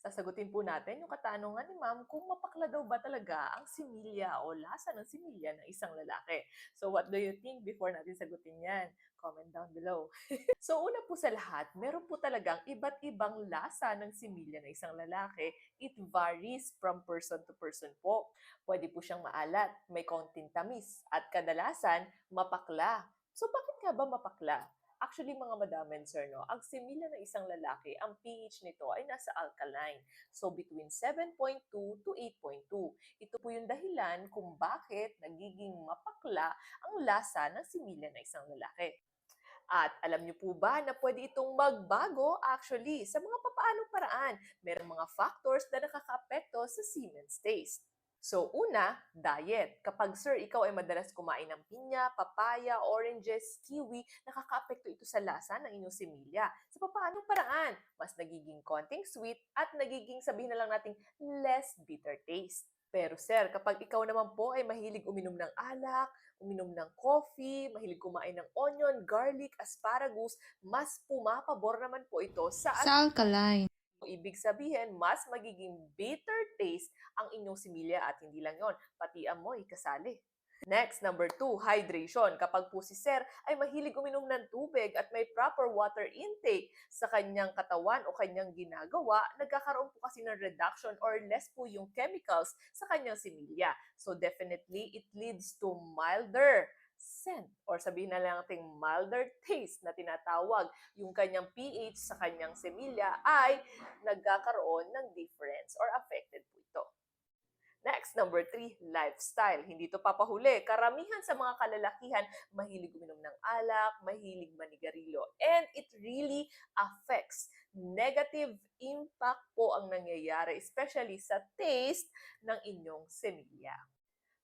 Sasagutin po natin yung katanungan ni ma'am kung mapakla daw ba talaga ang similya o lasa ng similya ng isang lalaki. So what do you think before natin sagutin yan? Comment down below. So una po sa lahat, meron po talagang iba't ibang lasa ng similya ng isang lalaki. It varies from person to person po. Pwede po siyang maalat, may konting tamis, at kadalasan mapakla. So bakit nga ba mapakla? Actually, mga madam and sir, no, ang similya ng isang lalaki, ang pH nito ay nasa alkaline. So, between 7.2 to 8.2. Ito po yung dahilan kung bakit nagiging mapakla ang lasa ng similya ng isang lalaki. At alam niyo po ba na pwede itong magbago actually sa mga papaanong paraan? Merong mga factors na nakakaapekto sa semen's taste. So una, diet. Kapag sir, ikaw ay madalas kumain ng pinya, papaya, oranges, kiwi, nakakaapekto ito sa lasa ng inyong similya. Sa papaanong paraan? Mas nagiging konting sweet at nagiging sabihin na lang nating less bitter taste. Pero sir, kapag ikaw naman po ay mahilig uminom ng alak, uminom ng coffee, mahilig kumain ng onion, garlic, asparagus, mas pumapabor naman po ito sa Alkaline. ibig sabihin, mas magiging bitter taste ang inyong similya at hindi lang yon, pati amoy kasali. Next, number 2, hydration. Kapag po si Sir ay mahilig uminom ng tubig at may proper water intake sa kanyang katawan o kanyang ginagawa, nagkakaroon po kasi ng reduction or less po yung chemicals sa kanyang similya. So definitely, it leads to milder scent or sabihin na lang natin milder taste na tinatawag. Yung kanyang pH sa kanyang similya ay nagkakaroon ng difference or affected po ito. Next, number 3, lifestyle. Hindi to papahuli. Karamihan sa mga kalalakihan, mahilig uminom ng alak, mahilig manigarilyo. And it really affects. Negative impact po ang nangyayari, especially sa taste ng inyong semilya.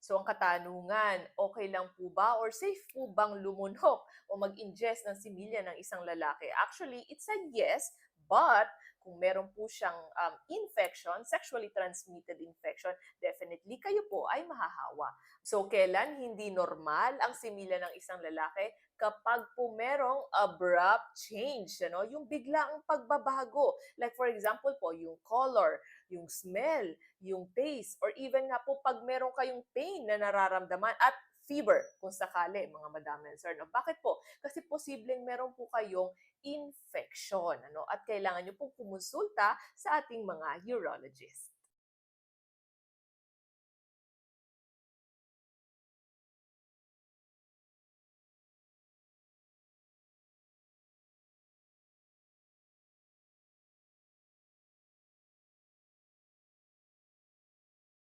So ang katanungan, okay lang po ba or safe po bang lumunhok o mag-ingest ng similya ng isang lalaki? Actually, it's a yes, but kung meron po siyang infection, sexually transmitted infection, definitely kayo po ay mahahawa. So kailan hindi normal ang similya ng isang lalaki? Kapag po merong abrupt change, ano? Yung biglaang pagbabago. Like for example po, yung color, yung smell, yung taste, or even nga po pag meron kayong pain na nararamdaman at fever kung sakali, mga madam and sir. No? Bakit po? Kasi posibleng meron po kayong infection, ano? At kailangan nyo pong kumonsulta sa ating mga urologist.